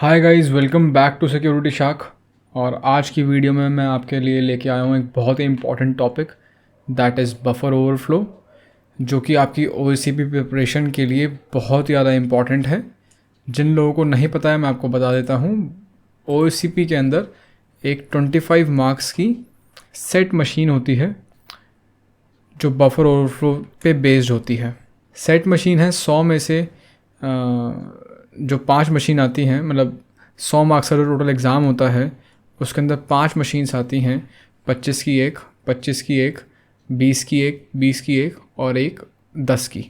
Hi guys, welcome back to security shark. और आज की वीडियो में मैं आपके लिए लेके आया हूँ एक बहुत ही important topic, that is buffer overflow, जो कि आपकी OSCP प्रिपरेशन के लिए बहुत ज़्यादा इम्पॉर्टेंट है। जिन लोगों को नहीं पता है मैं आपको बता देता हूँ। OSCP के अंदर एक 25 मार्क्स की सेट मशीन होती है जो बफर ओवरफ्लो पे बेस्ड होती है। सेट मशीन है 100 में से जो 5 मशीन आती हैं, मतलब 100 मार्क्स का जो टोटल एग्ज़ाम होता है उसके अंदर 5 मशीन्स आती हैं। 25 की एक, 25 की एक, 20 की एक, 20 की एक और एक 10 की।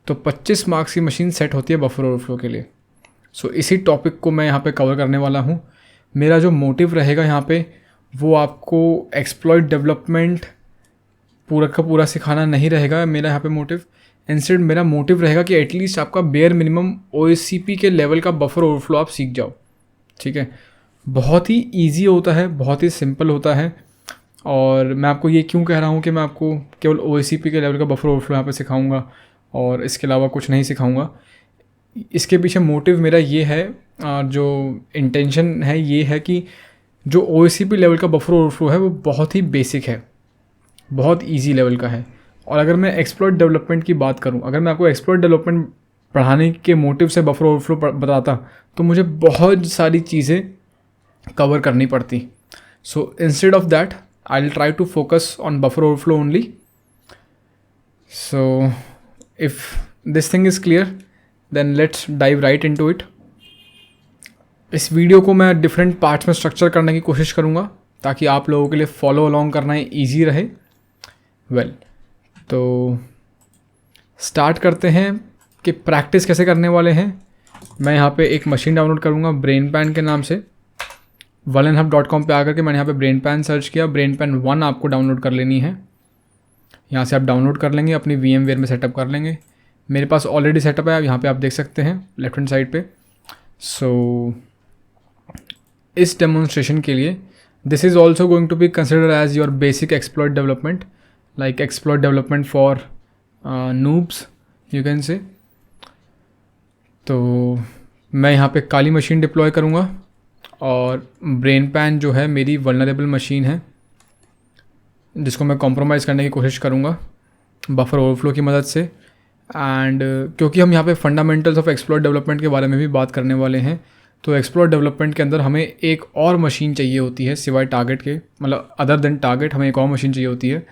तो 25 मार्क्स की मशीन सेट होती है बफर ओवरफ्लो के लिए। सो इसी टॉपिक को मैं यहाँ पे कवर करने वाला हूँ। मेरा जो मोटिव रहेगा यहाँ पे वो आपको एक्सप्लॉइट डेवलपमेंट पूरा का पूरा सिखाना नहीं रहेगा मेरा यहाँ पे मोटिव। इंस्टेड मेरा मोटिव रहेगा कि एटलीस्ट आपका बेयर मिनिमम OSCP के लेवल का बफर ओवरफ्लो आप सीख जाओ। ठीक है, बहुत ही ईजी होता है, बहुत ही सिंपल होता है। और मैं आपको ये क्यों कह रहा हूँ कि मैं आपको केवल OSCP के लेवल का बफर ओवरफ्लो यहाँ पे सिखाऊंगा और इसके अलावा कुछ नहीं सिखाऊंगा। इसके पीछे मोटिव मेरा ये है, जो इंटेंशन है ये है कि जो OSCP लेवल का बफर ओवरफ्लो है वो बहुत ही बेसिक है, बहुत इजी लेवल का है। और अगर मैं एक्सप्लॉइट डेवलपमेंट की बात करूं, अगर मैं आपको एक्सप्लॉइट डेवलपमेंट पढ़ाने के मोटिव से बफर ओवरफ्लो बताता तो मुझे बहुत सारी चीज़ें कवर करनी पड़ती। So instead of that I will try to focus on buffer overflow only. So if this thing is clear then let's dive right into it. इस वीडियो को मैं डिफरेंट पार्ट्स में स्ट्रक्चर करने की कोशिश करूँगा ताकि आप लोगों के लिए फॉलो अलॉन्ग करना ईजी रहे। तो स्टार्ट करते हैं कि प्रैक्टिस कैसे करने वाले हैं। मैं यहाँ पे एक मशीन डाउनलोड करूँगा BrainPan के नाम से। vulnhub.com पे आकर के मैंने यहाँ पे BrainPan सर्च किया। BrainPan 1 आपको डाउनलोड कर लेनी है। यहाँ से आप डाउनलोड कर लेंगे, अपनी VMware में सेटअप कर लेंगे। मेरे पास ऑलरेडी सेटअप है, यहाँ पे आप देख सकते हैं लेफ्ट हैंड साइड पे। सो इस डेमोन्स्ट्रेशन के लिए this is also going to be consider as your basic exploit development, like exploit development for noobs you can say। तो मैं यहाँ पे काली मशीन डिप्लॉय करूँगा और BrainPan जो है मेरी वल्नरेबल मशीन है जिसको मैं कॉम्प्रोमाइज़ करने की कोशिश करूँगा बफर ओवरफ्लो की मदद से। एंड क्योंकि हम यहाँ पे फंडामेंटल्स ऑफ एक्सप्लॉइट डेवलपमेंट के बारे में भी बात करने वाले हैं, तो एक्सप्लॉइट डेवलपमेंट के अंदर हमें एक और मशीन चाहिए होती है सिवाय टारगेट के, मतलब अदर देन टारगेट हमें एक और मशीन चाहिए होती है,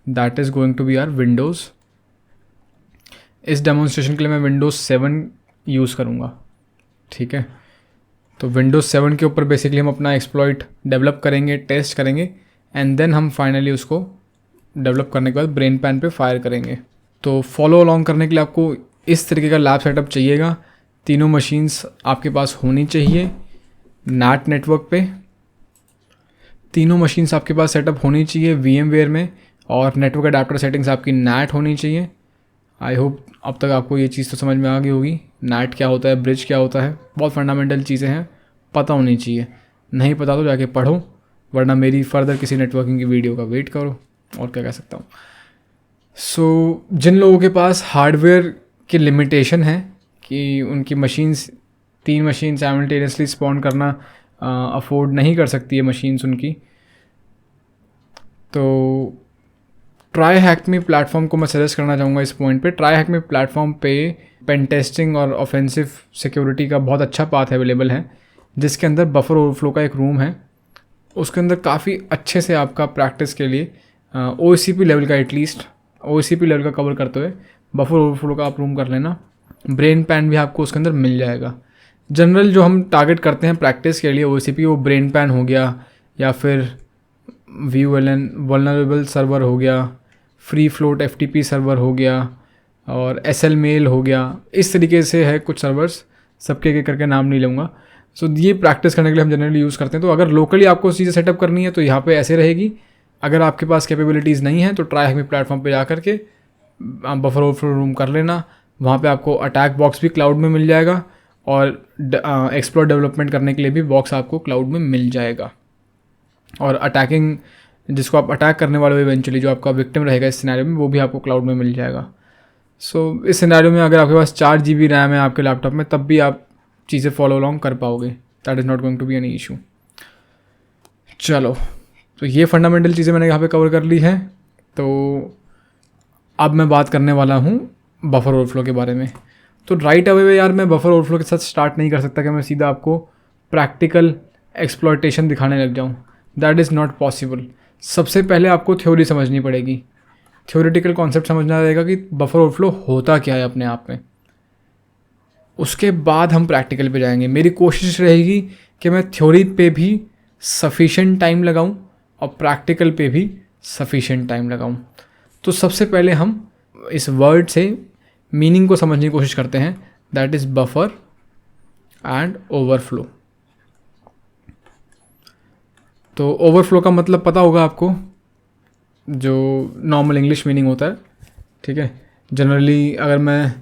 that is going to be our Windows. इस डेमोन्स्ट्रेशन के लिए मैं Windows 7 यूज़ करूँगा। ठीक है, तो Windows 7 के ऊपर बेसिकली हम अपना एक्सप्लॉइट डेवलप करेंगे, टेस्ट करेंगे एंड देन हम फाइनली उसको डेवलप करने के बाद BrainPan पे फायर करेंगे। तो फॉलो अलॉन्ग करने के लिए आपको इस तरीके का लैब सेटअप चाहिएगा। तीनों मशीन्स आपके पास होनी चाहिए NAT नेटवर्क पे। तीनों मशीन्स आपके पास सेटअप होनी चाहिए VMware में, और नेटवर्क अडेप्टर सेटिंग्स आपकी NAT होनी चाहिए। आई होप अब तक आपको ये चीज़ तो समझ में आ गई होगी, NAT क्या होता है, ब्रिज क्या होता है, बहुत फंडामेंटल चीज़ें हैं, पता होनी चाहिए। नहीं पता तो जाके पढ़ो, वरना मेरी फर्दर किसी नेटवर्किंग की वीडियो का वेट करो, और क्या कह सकता हूँ। सो जिन लोगों के पास हार्डवेयर की लिमिटेशन है कि उनकी मशीन्स 3 मशीन साइमल्टेनियसली स्पॉन करना अफोर्ड नहीं कर सकती है मशीन्स उनकी, तो ट्राईहैक मी प्लेटफॉर्म को मैं सजेस्ट करना चाहूँगा इस पॉइंट पे। ट्राईहैक मी प्लेटफॉर्म पे पेन टेस्टिंग और ऑफेंसिव सिक्योरिटी का बहुत अच्छा पाथ अवेलेबल है, जिसके अंदर बफर ओवरफ्लो का एक रूम है। उसके अंदर काफ़ी अच्छे से आपका प्रैक्टिस के लिए OSCP लेवल का, एटलीस्ट OSCP लेवल का कवर करते हुए बफर ओवरफ्लो का आप रूम कर लेना। BrainPan भी आपको उसके अंदर मिल जाएगा। जनरल जो हम टारगेट करते हैं प्रैक्टिस के लिए OSCP, वो BrainPan हो गया, या फिर VULN वल्नरेबल सर्वर हो गया, फ्री फ्लोट FTP सर्वर हो गया, और SLMail हो गया। इस तरीके से है कुछ सर्वर्स, सबके एक करके नाम नहीं लूँगा। सो ये प्रैक्टिस करने के लिए हम जनरली यूज़ करते हैं। तो अगर लोकली आपको चीज़ें सेटअप करनी है तो यहाँ पे ऐसे रहेगी। अगर आपके पास कैपेबिलिटीज़ नहीं है तो ट्राईहैक मी प्लेटफॉर्म पे जा करके बफर ओवरफ्लो रूम कर लेना। वहाँ पे आपको अटैक बॉक्स भी क्लाउड में मिल जाएगा, और एक्सप्लॉइट डेवलपमेंट करने के लिए भी बॉक्स आपको क्लाउड में मिल जाएगा। और अटैकिंग, जिसको आप अटैक करने वाले हो इवेंचुअली, जो आपका विक्टिम रहेगा इस सिनेरियो में, वो भी आपको क्लाउड में मिल जाएगा। सो इस सिनेरियो में अगर आपके पास 4 GB रैम है आपके लैपटॉप में, तब भी आप चीज़ें फॉलो अलॉन्ग कर पाओगे। That is not going to be any issue. चलो, तो ये फंडामेंटल चीज़ें मैंने यहाँ पे कवर कर ली हैं। तो अब मैं बात करने वाला हूँ बफर ओवरफ्लो के बारे में। तो राइट अवे यार मैं बफर ओवरफ्लो के साथ स्टार्ट नहीं कर सकता कि मैं सीधा आपको प्रैक्टिकल एक्सप्लॉयटेशन दिखाने लग जाऊँ, दैट इज़ नॉट पॉसिबल। सबसे पहले आपको थ्योरी समझनी पड़ेगी, थ्योरेटिकल कॉन्सेप्ट समझना रहेगा कि बफर ओवरफ्लो होता क्या है अपने आप में। उसके बाद हम प्रैक्टिकल पे जाएंगे। मेरी कोशिश रहेगी कि मैं थ्योरी पे भी सफिशेंट टाइम लगाऊं और प्रैक्टिकल पे भी सफिशेंट टाइम लगाऊं। तो सबसे पहले हम इस वर्ड से मीनिंग को समझने की कोशिश करते हैं, that is buffer and overflow. तो ओवरफ्लो का मतलब पता होगा आपको, जो नॉर्मल इंग्लिश मीनिंग होता है, ठीक है। जनरली अगर मैं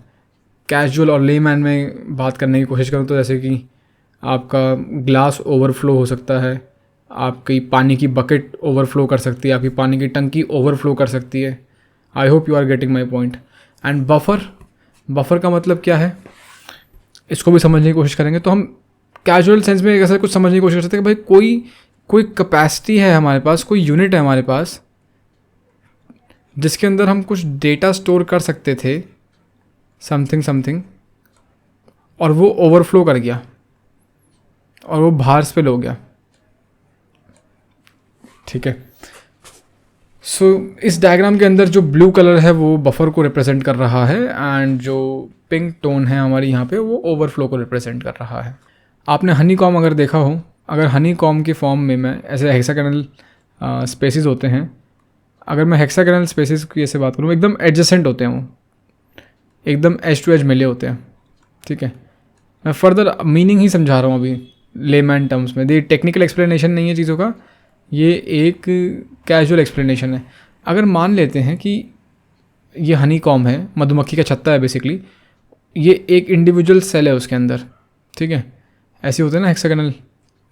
कैजुअल और लेमैन में बात करने की कोशिश करूँ तो जैसे कि आपका ग्लास ओवरफ्लो हो सकता है, आपकी पानी की बकेट ओवरफ्लो कर सकती है, आपकी पानी की टंकी ओवरफ्लो कर सकती है। I hope you are getting my point. And buffer का मतलब क्या है, इसको भी समझने की कोशिश करेंगे। तो हम कैजुअल सेंस में ऐसा कुछ समझने की कोशिश कर सकते हैं कि भाई कोई कैपेसिटी है हमारे पास, कोई यूनिट है हमारे पास जिसके अंदर हम कुछ डेटा स्टोर कर सकते थे, समथिंग, और वो ओवरफ्लो कर गया और वो बाहर स्पिल हो गया, ठीक है। सो इस डायग्राम के अंदर जो ब्लू कलर है वो बफर को रिप्रेजेंट कर रहा है एंड जो पिंक टोन है हमारी यहाँ पे वो ओवरफ्लो को रिप्रेजेंट कर रहा है। आपने हनी कॉम अगर देखा हो, अगर हनी कॉम की फॉर्म में मैं ऐसे हेक्सागोनल स्पेसिस होते हैं, अगर मैं हेक्सागोनल स्पेसिस की ऐसे बात करूँ, एकदम एडजेसेंट होते हैं, वो एकदम एज टू एज मिले होते हैं, ठीक है। मैं फर्दर मीनिंग ही समझा रहा हूँ अभी लेमैन टर्म्स में, ये टेक्निकल एक्सप्लेनेशन नहीं है चीज़ों का, ये एक कैजुअल एक्सप्लेनेशन है। अगर मान लेते हैं कि ये हनी कॉम है, मधुमक्खी का छत्ता है बेसिकली, ये एक इंडिविजुअल सेल है उसके अंदर, ठीक है, ऐसे होते हैं ना हेक्सागोनल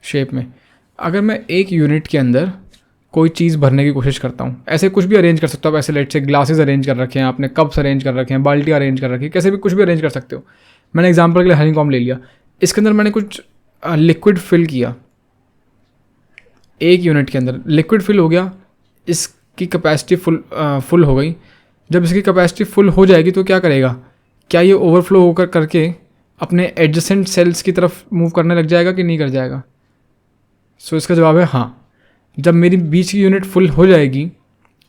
शेप में। अगर मैं एक यूनिट के अंदर कोई चीज़ भरने की कोशिश करता हूँ, ऐसे कुछ भी अरेंज कर सकता हूँ, ऐसे लेट से ग्लासेस अरेंज कर रखे हैं आपने, कप्स अरेंज कर रखे हैं, बाल्टी अरेंज कर रखी है, कैसे भी कुछ भी अरेंज कर सकते हो। मैंने एग्जाम्पल के लिए हनी कॉम ले लिया, इसके अंदर मैंने कुछ लिक्विड फिल किया, एक यूनिट के अंदर लिक्विड फिल हो गया, इसकी कैपेसिटी फुल हो गई। जब इसकी कैपेसिटी फुल हो जाएगी तो क्या करेगा, क्या ये ओवरफ्लो होकर करके अपने एडजेसेंट सेल्स की तरफ मूव करने लग जाएगा कि नहीं कर जाएगा? सो इसका जवाब है हाँ। जब मेरी बीच की यूनिट फुल हो जाएगी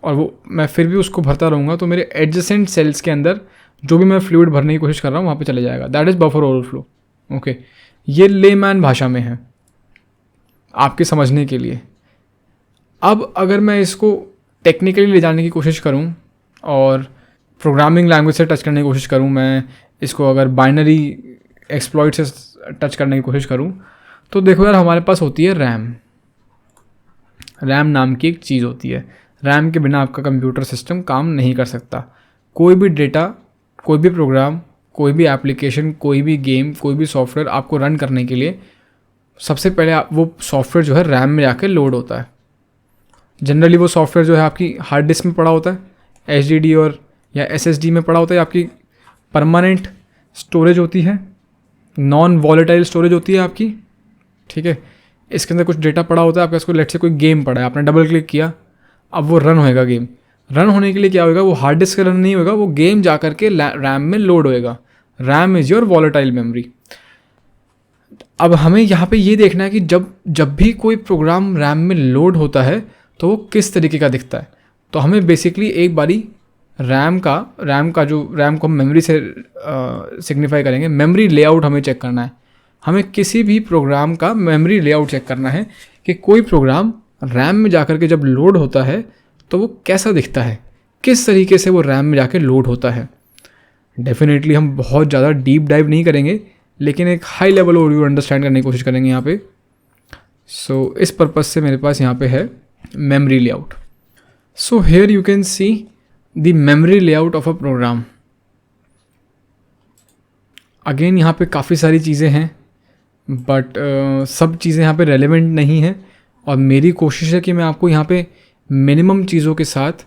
और वो मैं फिर भी उसको भरता रहूँगा तो मेरे एडजेसेंट सेल्स के अंदर जो भी मैं फ्लूइड भरने की कोशिश कर रहा हूँ वहाँ पे चले जाएगा, that is buffer overflow. Okay, ये लेमैन भाषा में है आपके समझने के लिए। अब अगर मैं इसको टेक्निकली ले जाने की कोशिश करूं और प्रोग्रामिंग लैंग्वेज से टच करने की कोशिश करूं, मैं इसको अगर बाइनरी एक्सप्लॉइट से टच करने की कोशिश करूं, तो देखो यार हमारे पास होती है रैम नाम की एक चीज़ होती है। रैम के बिना आपका कंप्यूटर सिस्टम काम नहीं कर सकता। कोई भी डेटा, कोई भी प्रोग्राम, कोई भी एप्लीकेशन, कोई भी गेम, कोई भी सॉफ्टवेयर आपको रन करने के लिए सबसे पहले वो सॉफ्टवेयर जो है रैम में जाकर लोड होता है। जनरली वो सॉफ्टवेयर जो है आपकी हार्ड डिस्क में पड़ा होता है, HDD और या SSD में पड़ा होता है, आपकी परमानेंट स्टोरेज होती है, नॉन वॉलेटाइल स्टोरेज होती है आपकी, ठीक है। इसके अंदर कुछ डेटा पड़ा होता है आपका, इसको लेट से कोई गेम पड़ा है, आपने डबल क्लिक किया, अब वो रन होएगा। गेम रन होने के लिए क्या होगा, वो हार्ड डिस्क रन नहीं होगा, वो गेम जा करके रैम में लोड होएगा। RAM is your volatile memory. अब हमें यहाँ पे ये देखना है कि जब भी कोई प्रोग्राम रैम में लोड होता है तो वो किस तरीके का दिखता है। तो हमें बेसिकली एक बारी रैम को हम मेमोरी से सिग्निफाई करेंगे, मेमोरी लेआउट हमें चेक करना है। हमें किसी भी प्रोग्राम का मेमोरी लेआउट चेक करना है कि कोई प्रोग्राम रैम में जाकर के जब लोड होता है तो वो कैसा दिखता है, किस तरीके से वो रैम में जाकर लोड होता है। डेफिनेटली हम बहुत ज़्यादा डीप डाइव नहीं करेंगे, लेकिन एक हाई लेवल ओवरव्यू अंडरस्टैंड करने की कोशिश करेंगे यहाँ पे। सो इस पर्पज़ से मेरे पास यहाँ पे है memory layout. So here you can see the memory layout of a program. Again यहाँ पे काफ़ी सारी चीज़ें हैं बट सब चीज़ें यहाँ पे रेलेवेंट नहीं हैं और मेरी कोशिश है कि मैं आपको यहाँ पे मिनिमम चीज़ों के साथ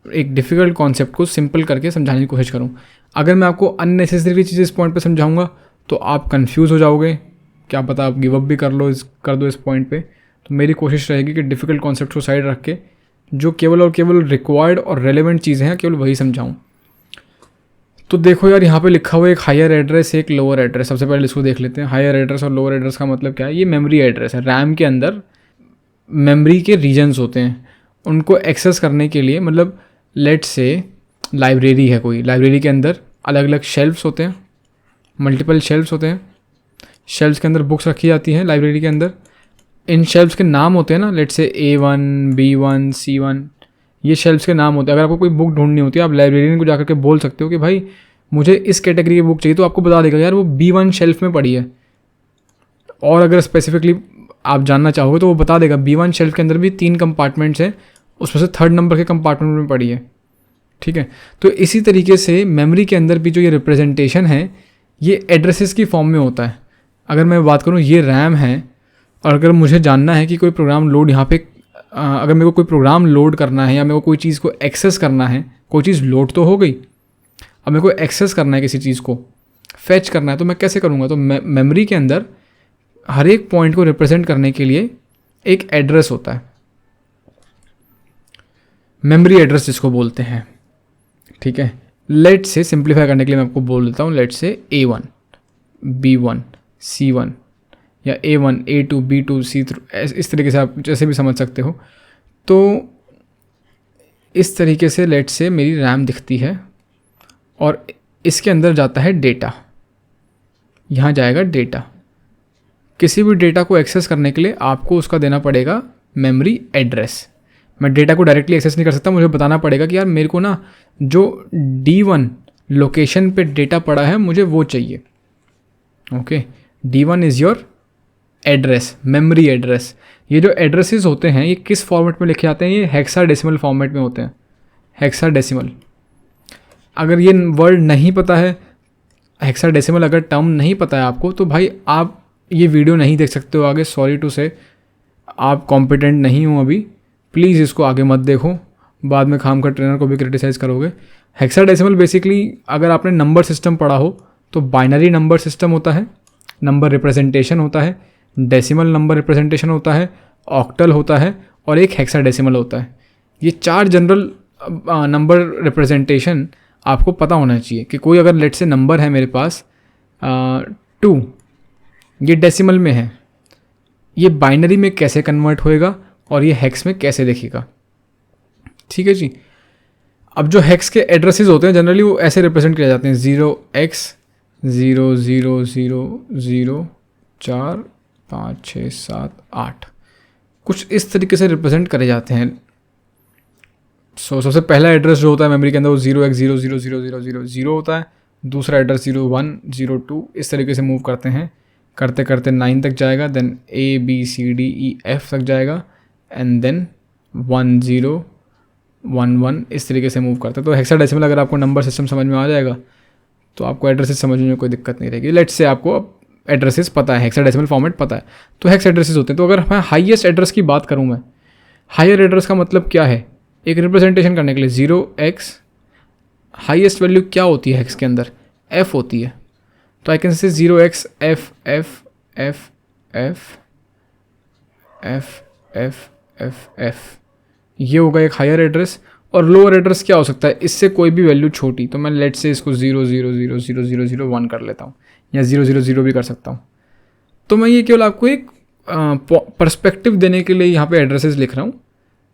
एक डिफ़िकल्ट कॉन्सेप्ट को सिंपल करके समझाने की कोशिश करूँ। अगर मैं आपको अननेसेसरी चीज़ें इस पॉइंट पे समझाऊँगा तो आप कंफ्यूज हो जाओगे, क्या पता आप गिव अप भी कर दो इस पॉइंट पे। तो मेरी कोशिश रहेगी कि डिफ़िकल्ट कॉन्सेप्ट को साइड रख के जो केवल और केवल रिक्वायर्ड और रेलेवेंट चीज़ें हैं केवल वही समझाऊँ। तो देखो यार, यहाँ पे लिखा हुआ एक हायर एड्रेस, एक लोअर एड्रेस। सबसे पहले इसको देख लेते हैं। हायर एड्रेस और लोअर एड्रेस का मतलब क्या है? ये मेमोरी एड्रेस है। रैम के अंदर मेमोरी के रीजन्स होते हैं, उनको एक्सेस करने के लिए, मतलब लेट से लाइब्रेरी है कोई, लाइब्रेरी के अंदर अलग अलग शेल्फ्स होते हैं, मल्टीपल शेल्फ्स होते हैं। शेल्फ्स के अंदर बुक्स रखी जाती हैं लाइब्रेरी के अंदर। इन शेल्फ्स के नाम होते हैं ना, लेट से A1, B1, C1, ये शेल्फ्स के नाम होते हैं। अगर आपको कोई बुक ढूंढनी होती है, आप लाइब्रेरियन को जाकर के बोल सकते हो कि भाई मुझे इस कैटेगरी की बुक चाहिए, तो आपको बता देगा यार वो B1 शेल्फ में पड़ी है। और अगर स्पेसिफिकली आप जानना चाहोगे तो वो बता देगा B1 शेल्फ के अंदर भी 3 कंपार्टमेंट्स हैं, उसमें से 3rd नंबर के कंपार्टमेंट में पड़ी है। ठीक है, तो इसी तरीके से मेमोरी के अंदर भी जो ये रिप्रेजेंटेशन है ये एड्रेसेस की फॉर्म में होता है। अगर मैं बात करूँ, ये रैम है, और अगर मुझे जानना है कि कोई प्रोग्राम लोड यहाँ पे, अगर मेरे को कोई प्रोग्राम लोड करना है या मेरे को कोई चीज़ को एक्सेस करना है, कोई चीज़ लोड तो हो गई, अब मेरे को एक्सेस करना है किसी चीज़ को, फैच करना है, तो मैं कैसे करूँगा? तो मेमोरी के अंदर हर एक पॉइंट को रिप्रेजेंट करने के लिए एक एड्रेस होता है, मेमोरी एड्रेस जिसको बोलते हैं। ठीक है, लेट से सिंप्लीफाई करने के लिए मैं आपको बोल देता हूँ, लेट से A1, B1, C1 या A1, A2, B2, C3, इस तरीके से आप जैसे भी समझ सकते हो। तो इस तरीके से लेट से मेरी रैम दिखती है और इसके अंदर जाता है डेटा, यहाँ जाएगा डेटा। किसी भी डेटा को एक्सेस करने के लिए आपको उसका देना पड़ेगा मेमोरी एड्रेस। मैं डेटा को डायरेक्टली एक्सेस नहीं कर सकता, मुझे बताना पड़ेगा कि यार मेरे को ना जो D1 लोकेशन पे डेटा पड़ा है मुझे वो चाहिए। Okay, D1 is your address, memory address. ये जो एड्रेसेस होते हैं ये किस फॉर्मेट में लिखे जाते हैं? ये हेक्साडेसिमल फॉर्मेट में होते हैं, हेक्साडेसिमल। अगर ये वर्ड नहीं पता है, हेक्साडेसिमल अगर टर्म नहीं पता है आपको, तो भाई आप ये वीडियो नहीं देख सकते हो आगे। सॉरी टू से, आप कॉम्पिटेंट नहीं हो अभी, प्लीज़ इसको आगे मत देखो, बाद में खाम का ट्रेनर को भी क्रिटिसाइज़ करोगे। हेक्साडेसिमल बेसिकली अगर आपने नंबर सिस्टम पढ़ा हो तो बाइनरी नंबर सिस्टम होता है, नंबर रिप्रेजेंटेशन होता है, डेसिमल नंबर रिप्रेजेंटेशन होता है, ऑक्टल होता है और एक हेक्साडेसिमल होता है। ये 4 जनरल नंबर रिप्रेजेंटेशन आपको पता होना चाहिए कि कोई अगर लेट से नंबर है मेरे पास 2, ये डेसिमल में है, ये बाइनरी में कैसे कन्वर्ट होएगा और ये हेक्स में कैसे दिखेगा। ठीक है जी। अब जो हेक्स के एड्रेसेस होते हैं जनरली वो ऐसे रिप्रेजेंट किए जाते हैं, 0x0000 4 5 6 7 8, कुछ इस तरीके से रिप्रेजेंट करे जाते हैं। सबसे पहला एड्रेस जो होता है मेमोरी के अंदर वो 0x000000 होता है। दूसरा एड्रेस 01 02 इस तरीके से मूव करते हैं, करते करते 9 तक जाएगा, देन ABCDEF तक जाएगा, एंड देन 1011 इस तरीके से मूव करते हैं। तो हेक्साडेसिमल अगर आपको नंबर सिस्टम समझ में आ जाएगा तो आपको एड्रेसेस समझने में कोई दिक्कत नहीं रहेगी। लेट्स से आपको अब एड्रेसेस पता है, हेक्साडेसिमल फॉर्मेट पता है, तो हेक्स एड्रेसेस होते हैं। तो अगर मैं हाईएस्ट एड्रेस की बात करूँ, मैं हायर एड्रेस का मतलब क्या है? एक रिप्रेजेंटेशन करने के लिए 0x, हाईएस्ट वैल्यू क्या होती है हेक्स के अंदर? F होती है। तो I can say 0x F F F F F F F F, ये होगा एक हायर एड्रेस। और लोअर एड्रेस क्या हो सकता है? इससे कोई भी वैल्यू छोटी, तो मैं लेट से इसको 0000001 कर लेता हूँ या 000 भी कर सकता हूँ। तो मैं ये केवल आपको एक पर्सपेक्टिव देने के लिए यहाँ पे एड्रेसेस लिख रहा हूँ।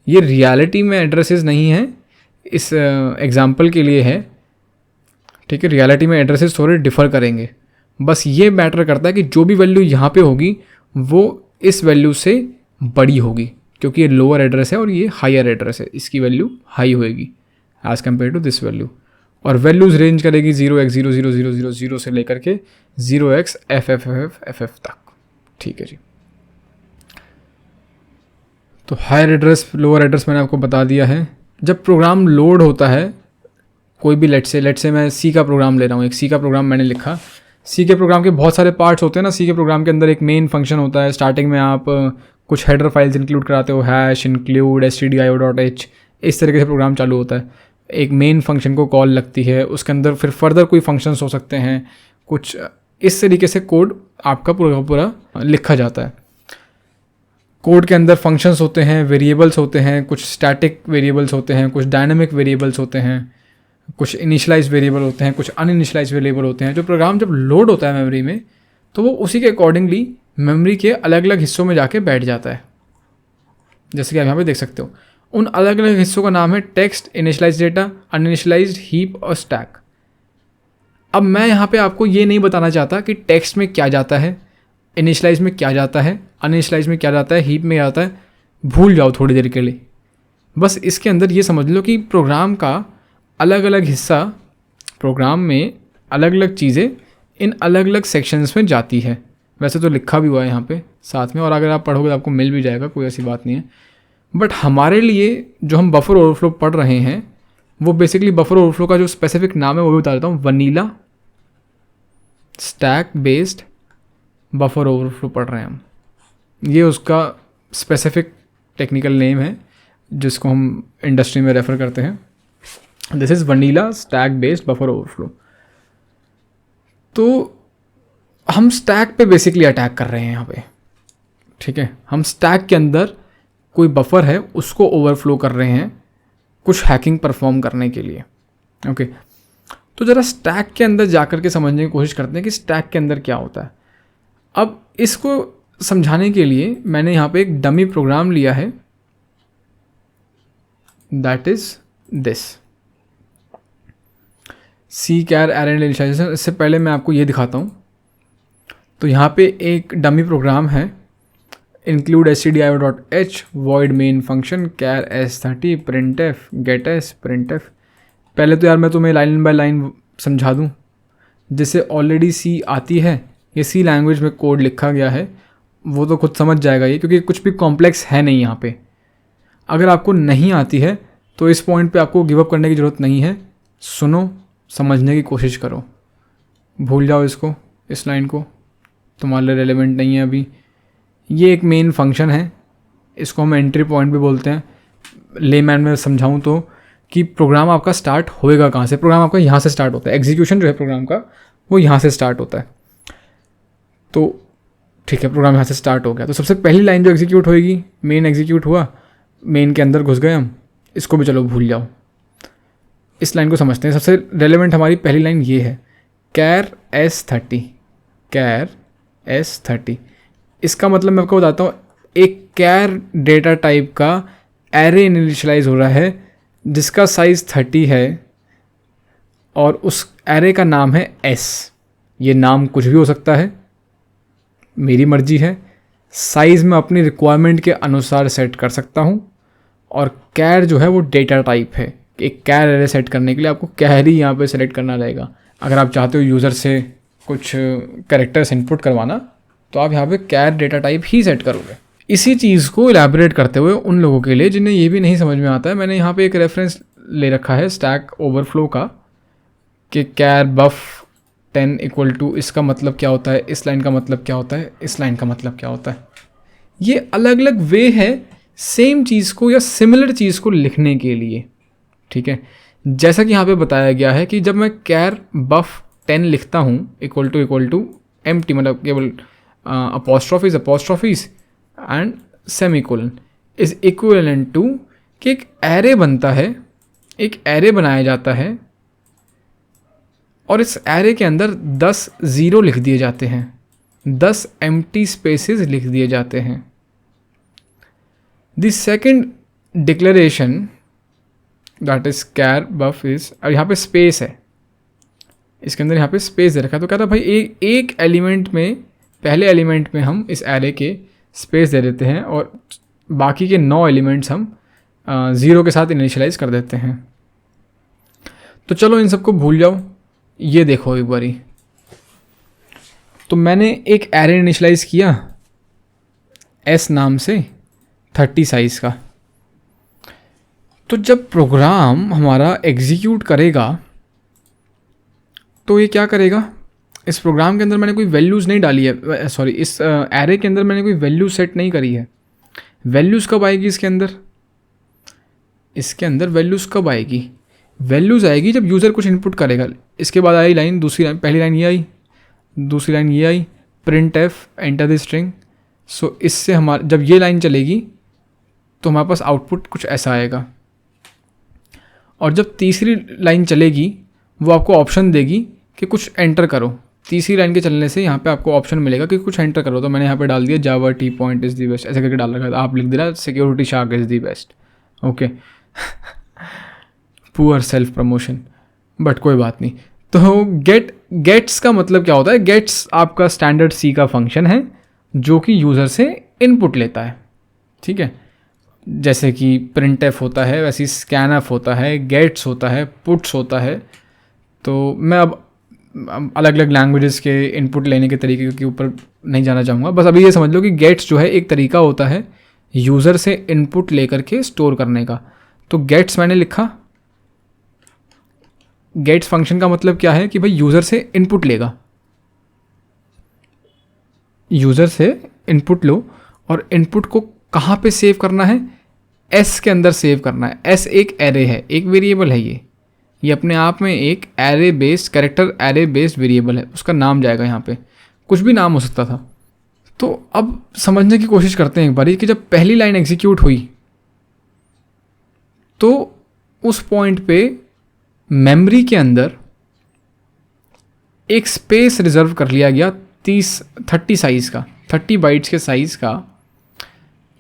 ये रियलिटी में एड्रेसेस नहीं है, इस एग्जांपल के लिए है। ठीक है, रियलिटी में एड्रेसेस थोड़े डिफ़र करेंगे। बस ये मैटर करता है कि जो भी वैल्यू यहाँ पे होगी वो इस वैल्यू से बड़ी होगी, क्योंकि ये लोअर एड्रेस है और ये हायर एड्रेस है, इसकी वैल्यू हाई होएगी as compare to this value. और वैल्यूज़ रेंज करेगी 0x000000 से लेकर के 0x FFFFF तक। ठीक है जी। तो हायर एड्रेस लोअर एड्रेस मैंने आपको बता दिया है। जब प्रोग्राम लोड होता है कोई भी, लेट से मैं सी का प्रोग्राम ले रहा हूँ, एक सी का प्रोग्राम मैंने लिखा। सी के प्रोग्राम के बहुत सारे पार्ट्स होते हैं ना। सी के प्रोग्राम के अंदर एक मेन फंक्शन होता है, स्टार्टिंग में आप कुछ हेडर फाइल्स इंक्लूड कराते हो, हैश इंक्लूड stdio.h, इस तरीके से प्रोग्राम चालू होता है। एक मेन फंक्शन को कॉल लगती है, उसके अंदर फिर फर्दर कोई फंक्शंस हो सकते हैं, कुछ इस तरीके से कोड आपका पूरा का पूरा लिखा जाता है। कोड के अंदर फंक्शंस होते हैं, वेरिएबल्स होते हैं, कुछ स्टैटिक वेरिएबल्स होते हैं, कुछ डायनामिक वेरिएबल्स होते हैं, कुछ इनिशियलाइज वेरिएबल होते हैं, कुछ अनइनिशियलाइज वेरिएबल होते हैं। जो प्रोग्राम जब लोड होता है मेमोरी में तो वो उसी के अकॉर्डिंगली मेमोरी के अलग अलग हिस्सों में जाके बैठ जाता है। जैसे कि आप यहाँ पे देख सकते हो, उन अलग अलग हिस्सों का नाम है टेक्स्ट, इनिशियलाइज डेटा, अनइनिशियलाइज्ड, हीप और स्टैक। अब मैं यहाँ पे आपको ये नहीं बताना चाहता कि टेक्स्ट में क्या जाता है, इनिशियलाइज में क्या जाता है, अनइनिशियलाइज में क्या जाता है, हीप में क्या जाता है, भूल जाओ थोड़ी देर के लिए। बस इसके अंदर ये समझ लो कि प्रोग्राम का अलग अलग हिस्सा, प्रोग्राम में अलग अलग चीज़ें इन अलग अलग सेक्शंस में जाती है। वैसे तो लिखा भी हुआ है यहाँ पे साथ में, और अगर आप पढ़ोगे तो आपको मिल भी जाएगा, कोई ऐसी बात नहीं है। बट हमारे लिए जो हम बफर ओवरफ्लो पढ़ रहे हैं वो बेसिकली बफर ओवरफ्लो का जो स्पेसिफिक नाम है वो भी बता देता हूँ। Vanilla stack based buffer overflow पढ़ रहे हैं हम। ये उसका स्पेसिफिक टेक्निकल नेम है जिसको हम इंडस्ट्री में रेफ़र करते हैं। This is vanilla stack based buffer overflow. तो हम स्टैक पे बेसिकली अटैक कर रहे हैं यहाँ पे, ठीक है। हम स्टैक के अंदर कोई बफर है उसको ओवरफ्लो कर रहे हैं कुछ हैकिंग परफॉर्म करने के लिए, ओके। तो ज़रा स्टैक के अंदर जाकर के समझने की कोशिश करते हैं कि स्टैक के अंदर क्या होता है। अब इसको समझाने के लिए मैंने यहाँ पे एक डमी प्रोग्राम लिया है, that is this C char array initialisation. इससे पहले मैं आपको ये दिखाता हूँ। तो यहाँ पे एक डमी प्रोग्राम है, include stdio.h void main function char s30 printf get s printf। पहले तो यार मैं तुम्हें लाइन बाय लाइन समझा दूँ, जिससे ऑलरेडी सी आती है, ये सी लैंग्वेज में कोड लिखा गया है, वो तो खुद समझ जाएगा ये, क्योंकि कुछ भी कॉम्प्लेक्स है नहीं यहाँ पे। अगर आपको नहीं आती है तो इस पॉइंट पे आपको गिव अप करने की ज़रूरत नहीं है। सुनो, समझने की कोशिश करो, भूल जाओ इसको, इस लाइन को, तुम्हारे लिए रेलेवेंट नहीं है अभी। ये एक मेन फंक्शन है, इसको हम एंट्री पॉइंट भी बोलते हैं। लेमैन में समझाऊँ तो कि प्रोग्राम आपका स्टार्ट होएगा कहाँ से। प्रोग्राम आपका यहाँ से स्टार्ट होता है, एग्जीक्यूशन जो है प्रोग्राम का वो यहाँ से स्टार्ट होता है। तो ठीक है, प्रोग्राम यहाँ से स्टार्ट हो गया, तो सबसे पहली लाइन जो एग्जीक्यूट होएगी, मेन एग्जीक्यूट हुआ, मेन के अंदर घुस गए हम, इसको भी चलो भूल जाओ। इस लाइन को समझते हैं। सबसे रेलेवेंट हमारी पहली लाइन ये है, कैर s30, कैर s30। इसका मतलब मैं आपको बताता हूँ, एक कैर डेटा टाइप का एरे इनिशियलाइज हो रहा है जिसका साइज़ 30 है और उस एरे का नाम है s। ये नाम कुछ भी हो सकता है, मेरी मर्जी है। साइज़ में अपनी रिक्वायरमेंट के अनुसार सेट कर सकता हूँ। और कैर जो है वो डेटा टाइप है। एक कैर एरे सेट करने के लिए आपको कैर ही यहाँ पे सेलेक्ट करना रहेगा। अगर आप चाहते हो यूज़र से कुछ कैरेक्टर्स इनपुट करवाना तो आप यहाँ पे कैर डेटा टाइप ही सेट करोगे। इसी चीज़ को इलैबोरेट करते हुए उन लोगों के लिए जिन्हें ये भी नहीं समझ में आता है, मैंने यहाँ पे एक रेफरेंस ले रखा है स्टैक ओवरफ्लो का, कि कैर बफ 10 इक्वल टू, इसका मतलब क्या होता है, इस लाइन का मतलब क्या होता है, इस लाइन का मतलब क्या होता है। ये अलग अलग वे है सेम चीज़ को या सिमिलर चीज़ को लिखने के लिए, ठीक है। जैसा कि यहाँ पे बताया गया है कि जब मैं कैर बफ 10 लिखता हूँ इक्वल टू एम्प्टी, मतलब केवल apostrophes and semicolon is equivalent to, कि एक एरे बनता है, एक एरे बनाया जाता है और इस एरे के अंदर 10 ज़ीरो लिख दिए जाते हैं, 10 एम्प्टी स्पेसेस लिख दिए जाते हैं। The second declaration that is char buf is, और यहाँ पे स्पेस है, इसके अंदर यहाँ पे स्पेस दे रखा है। तो कहता है भाई एक एलिमेंट में, पहले एलिमेंट में हम इस एरे के स्पेस दे देते हैं और बाकी के 9 एलिमेंट्स हम 0 के साथ इनिशियलाइज कर देते हैं। तो चलो इन सबको भूल जाओ, ये देखो एक बारी। तो मैंने एक एरे इनिशियलाइज किया s नाम से 30 साइज़ का। तो जब प्रोग्राम हमारा एग्जीक्यूट करेगा तो ये क्या करेगा, इस प्रोग्राम के अंदर मैंने कोई वैल्यूज़ नहीं डाली है, सॉरी इस एरे के अंदर मैंने कोई वैल्यू सेट नहीं करी है। वैल्यूज़ कब आएगी इसके अंदर, इसके अंदर वैल्यूज़ कब आएगी, वैल्यूज़ आएगी जब यूज़र कुछ इनपुट करेगा। इसके बाद आई लाइन, दूसरी लाइन, पहली लाइन ये आई, दूसरी लाइन ये आई, print F enter the string. So इससे हमारा जब ये लाइन चलेगी तो हमारे पास आउटपुट कुछ ऐसा आएगा। और जब तीसरी लाइन चलेगी वो आपको ऑप्शन देगी कि कुछ एंटर करो। तीसरी लाइन के चलने से यहाँ पे आपको ऑप्शन मिलेगा कि कुछ एंटर करो। तो मैंने यहाँ पे डाल दिया Java T point is the best, ऐसे करके डाल रखा था। आप लिख देना security shark is the best. Okay poor self promotion, but कोई बात नहीं। तो गेट्स का मतलब क्या होता है? गेट्स आपका स्टैंडर्ड सी का फंक्शन है जो कि यूज़र से इनपुट लेता है, ठीक है। जैसे कि प्रिंट एफ होता है, वैसे ही स्कैन एफ होता है, गेट्स होता है, पुट्स होता है। तो मैं अब अलग अलग लैंग्वेजेस के इनपुट लेने के तरीके के ऊपर नहीं जाना चाहूँगा। बस अभी ये समझ लो कि गेट्स जो है एक तरीका होता है यूज़र से इनपुट लेकर के स्टोर करने का। तो गेट्स मैंने लिखा, गेट्स फंक्शन का मतलब क्या है कि भाई यूज़र से इनपुट लेगा, यूज़र से इनपुट लो और इनपुट को कहाँ पे सेव करना है? एस के अंदर सेव करना है। एस एक एरे है, एक वेरिएबल है ये अपने आप में एक array based character array based variable है। उसका नाम जाएगा यहाँ पे, कुछ भी नाम हो सकता था। तो अब समझने की कोशिश करते हैं एक बारी कि जब पहली लाइन एग्जीक्यूट हुई तो उस पॉइंट पे मेमोरी के अंदर एक स्पेस रिजर्व कर लिया गया 30 साइज़ का, 30 बाइट्स के साइज़ का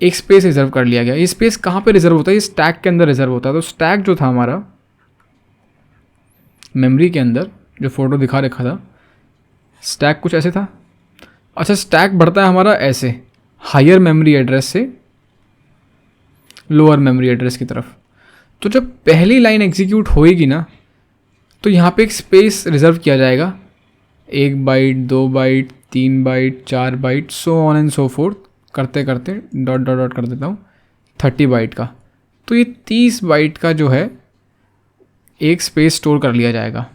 एक स्पेस रिजर्व कर लिया गया। ये स्पेस कहाँ पे रिजर्व होता है? ये स्टैक के अंदर रिजर्व होता है। तो स्टैक जो था हमारा मेमोरी के अंदर, जो फोटो दिखा रखा था, स्टैक कुछ ऐसे था। अच्छा, स्टैक बढ़ता है हमारा ऐसे, हायर मेमोरी एड्रेस से लोअर मेमोरी एड्रेस की तरफ। तो जब पहली लाइन एग्जीक्यूट होएगी ना तो यहाँ पे एक स्पेस रिजर्व किया जाएगा, 1 byte, 2 byte, 3 byte, 4 byte, so on and so forth करते करते डॉट डॉट डॉट कर देता हूँ 30 बाइट का। तो ये 30 बाइट का जो है एक स्पेस स्टोर कर लिया जाएगा।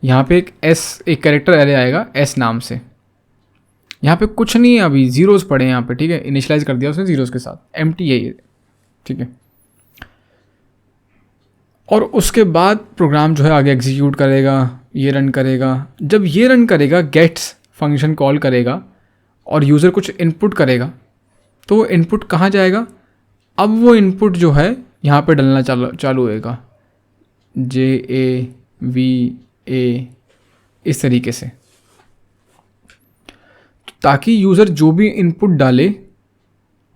यहाँ पे एक कैरेक्टर एरे आएगा एस नाम से। यहाँ पे कुछ नहीं है, अभी जीरोस पड़े हैं यहाँ पे, ठीक है। इनिशियलाइज कर दिया उसने जीरोस के साथ, एम्प्टी है ये, ठीक है। और उसके बाद प्रोग्राम जो है आगे एग्जीक्यूट करेगा, ये रन करेगा। जब ये रन करेगा, गेट्स फंक्शन कॉल करेगा और यूज़र कुछ इनपुट करेगा, तो वो इनपुट कहाँ जाएगा? अब वो इनपुट जो है यहाँ पे डलना चालू होएगा, JAVA इस तरीके से, ताकि यूज़र जो भी इनपुट डाले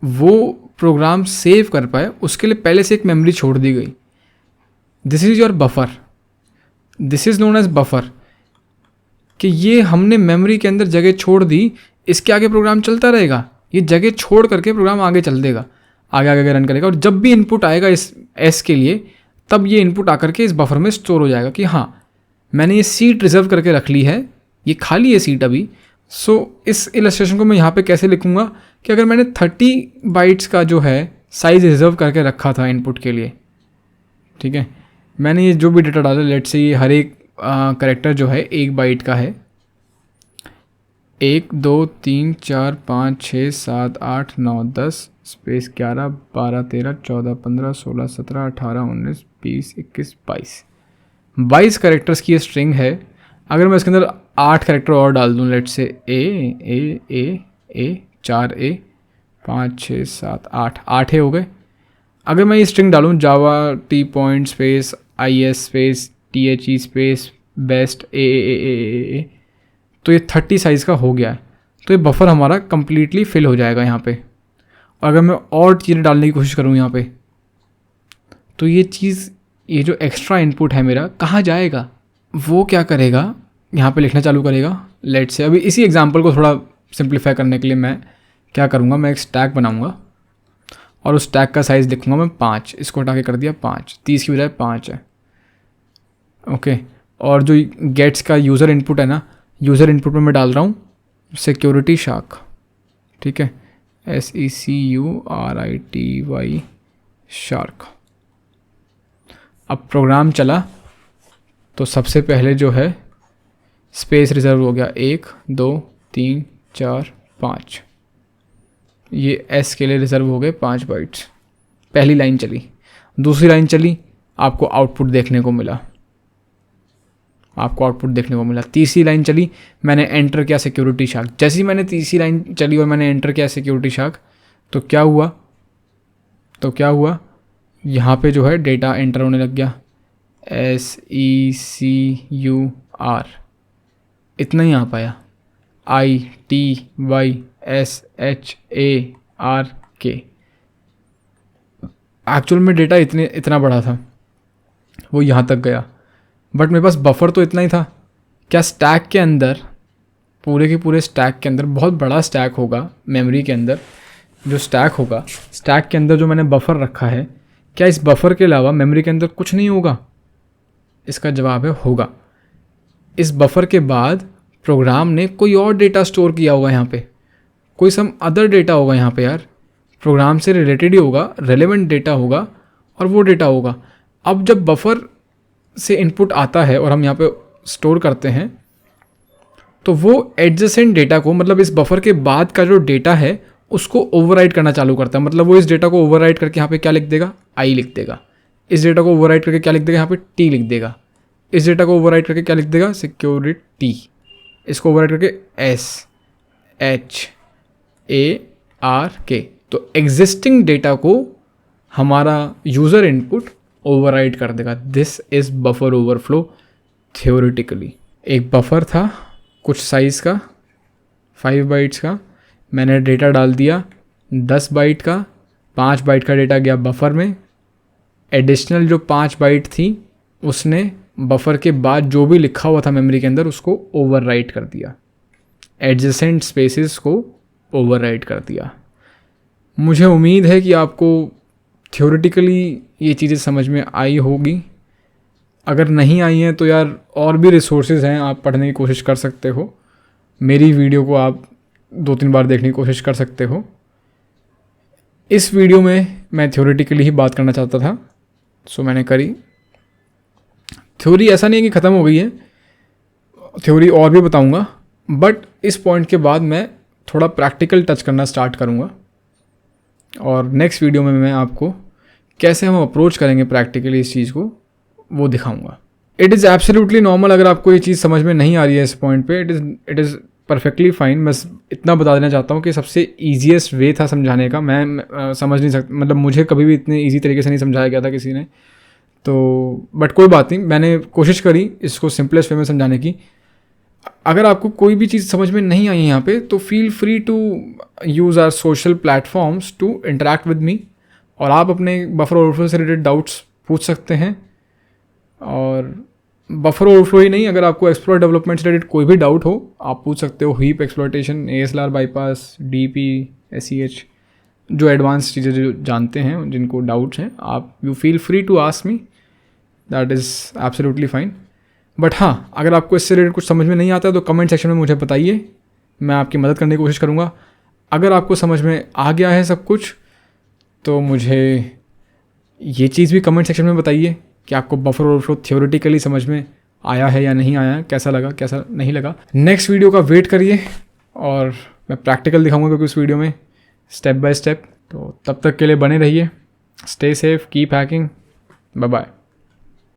वो प्रोग्राम सेव कर पाए। उसके लिए पहले से एक मेमोरी छोड़ दी गई। This is your buffer, this is known as buffer, कि ये हमने मेमोरी के अंदर जगह छोड़ दी, इसके आगे प्रोग्राम चलता रहेगा। ये जगह छोड़ करके प्रोग्राम आगे चल देगा, आगे आगे रन करेगा। और जब भी इनपुट आएगा इस एस के लिए, तब ये इनपुट आकर के इस बफर में स्टोर हो जाएगा कि हाँ मैंने ये सीट रिजर्व करके रख ली है, ये खाली है सीट अभी। सो इस इलस्ट्रेशन को मैं यहाँ पे कैसे लिखूँगा कि अगर मैंने 30 बाइट्स का जो है साइज़ रिजर्व करके रखा था इनपुट के लिए, ठीक है, मैंने ये जो भी डेटा डाला, लेट से ये हर एक कैरेक्टर जो है 1 बाइट का है, 1 2 3 4 5 6 7 8 9 10 स्पेस 11 12 13 14 15 16 17 18 19 20 21 22 कैरेक्टर्स की ये स्ट्रिंग है। अगर मैं इसके अंदर 8 कैरेक्टर और डाल दूँ, लेट से ए 4 ए 5 6 7 8 हो गए। अगर मैं ये स्ट्रिंग डालूँ Java T point space IS space THE space best ए, तो ये 30 साइज़ का हो गया है। तो ये बफर हमारा कम्प्लीटली फिल हो जाएगा यहाँ पे। और अगर मैं और चीज़ें डालने की कोशिश करूँ यहाँ पे, तो ये चीज़, ये जो एक्स्ट्रा इनपुट है मेरा, कहाँ जाएगा? वो क्या करेगा, यहाँ पे लिखना चालू करेगा। लेट से अभी इसी एग्जांपल को थोड़ा सिंप्लीफाई करने के लिए मैं क्या करूँगा, मैं एक स्टैक बनाऊँगा और उस स्टैक का साइज़ लिखूँगा मैं 5। इसको हटा के कर दिया 5, 30 की बजाय 5 है, ओके। और जो गेट्स का यूज़र इनपुट है ना, यूज़र इनपुट में मैं डाल रहा हूँ सिक्योरिटी शार्क, ठीक है, SECURITY शार्क। अब प्रोग्राम चला तो सबसे पहले जो है स्पेस रिजर्व हो गया 1 2 3 4 5, ये एस के लिए रिजर्व हो गए 5 बाइट्स। पहली लाइन चली, दूसरी लाइन चली, आपको आउटपुट देखने को मिला, आपको आउटपुट देखने को मिला। तीसरी लाइन चली, मैंने एंटर किया सिक्योरिटी शार्क। जैसे ही मैंने तीसरी लाइन चली और मैंने एंटर किया सिक्योरिटी शार्क, तो क्या हुआ, यहाँ पे जो है डेटा एंटर होने लग गया, SECUR, इतना ही आ पाया, ITYSHARK। एक्चुअल में डेटा इतना बड़ा था, वो यहाँ तक गया, बट मेरे पास बफर तो इतना ही था। क्या स्टैक के अंदर, पूरे के पूरे स्टैक के अंदर, बहुत बड़ा स्टैक होगा मेमोरी के अंदर, जो स्टैक होगा, स्टैक के अंदर जो मैंने बफर रखा है, क्या इस बफर के अलावा मेमोरी के अंदर कुछ नहीं होगा? इसका जवाब है होगा। इस बफर के बाद प्रोग्राम ने कोई और डेटा स्टोर किया होगा, यहाँ पे कोई सम अदर डेटा होगा, यहाँ पे यार प्रोग्राम से रिलेटेड ही होगा, रेलेवेंट डेटा होगा और वो डेटा होगा। अब जब बफर से इनपुट आता है और हम यहाँ पे स्टोर करते हैं, तो वो एडजेसेंट डेटा को, मतलब इस बफर के बाद का जो डेटा है उसको ओवरराइट करना चालू करता है। मतलब वो इस डेटा को ओवरराइट करके यहाँ पे क्या लिख देगा, आई लिख देगा। इस डेटा को ओवरराइट करके क्या लिख देगा, यहाँ पे टी लिख देगा। इस डेटा को ओवरराइट करके क्या लिख देगा, सिक्योरिटी। इसको ओवरराइट करके SHARK। तो एग्जिस्टिंग डेटा को हमारा यूज़र इनपुट ओवरराइट कर देगा। This is buffer overflow theoretically. एक बफर था कुछ साइज़ का, 5 बाइट्स का, मैंने डेटा डाल दिया 10 बाइट का, 5 बाइट का डेटा गया बफर में। एडिशनल जो 5 बाइट थी उसने बफर के बाद जो भी लिखा हुआ था मेमोरी के अंदर उसको ओवरराइट कर दिया, एडजेसेंट स्पेसेस को ओवरराइट कर दिया। मुझे उम्मीद है कि आपको थ्योरेटिकली ये चीज़ें समझ में आई होगी। अगर नहीं आई हैं तो यार और भी रिसोर्सेज हैं, आप पढ़ने की कोशिश कर सकते हो। मेरी वीडियो को आप 2-3 बार देखने की कोशिश कर सकते हो। इस वीडियो में मैं थ्योरेटिकली ही बात करना चाहता था, सो मैंने करी। थ्योरी ऐसा नहीं है कि ख़त्म हो गई है, थ्योरी और भी बताऊंगा, बट इस पॉइंट के बाद मैं थोड़ा प्रैक्टिकल टच करना स्टार्ट करूंगा और नेक्स्ट वीडियो में मैं आपको कैसे हम अप्रोच करेंगे प्रैक्टिकली इस चीज़ को वो दिखाऊंगा। इट इज़ एब्सोल्युटली नॉर्मल अगर आपको ये चीज़ समझ में नहीं आ रही है इस पॉइंट पे, इट इज़ परफेक्टली फाइन। बस इतना बता देना चाहता हूँ कि सबसे ईजीएस्ट वे था समझाने का। मैं समझ नहीं सकता, मतलब मुझे कभी भी इतने ईजी तरीके से नहीं समझाया गया था किसी ने, तो बट कोई बात नहीं, मैंने कोशिश करी इसको सिंपलेस्ट वे में समझाने की। अगर आपको कोई भी चीज़ समझ में नहीं आई है यहाँ पे, तो feel free to use our social platforms to interact with me, और आप अपने बफर ओवरफ्लो से रिलेटेड डाउट्स पूछ सकते हैं। और बफर ओवरफ्लो ही नहीं, अगर आपको एक्सप्लॉइट डेवलपमेंट से रिलेटेड कोई भी डाउट हो आप पूछ सकते हो। Heap exploitation, ASLR bypass, DP, SEH, जो एडवांस चीज़ें जो जानते हैं, जिनको डाउट्स हैं, आप you feel free to ask me, that is absolutely fine. But हाँ, अगर आपको इससे रिलेटेड कुछ समझ में नहीं आता है तो कमेंट सेक्शन में मुझे बताइए, मैं आपकी मदद करने की कोशिश करूँगा। अगर आपको समझ में आ गया है सब कुछ तो मुझे ये चीज़ भी कमेंट सेक्शन में बताइए कि आपको बफर ओवरफ्लो थ्योरेटिकली समझ में आया है या नहीं आया, कैसा लगा कैसा नहीं लगा। नेक्स्ट वीडियो का वेट करिए और मैं प्रैक्टिकल दिखाऊंगा क्योंकि उस वीडियो में स्टेप बाय स्टेप। तो तब तक के लिए बने रहिए, stay safe, keep hacking, bye bye.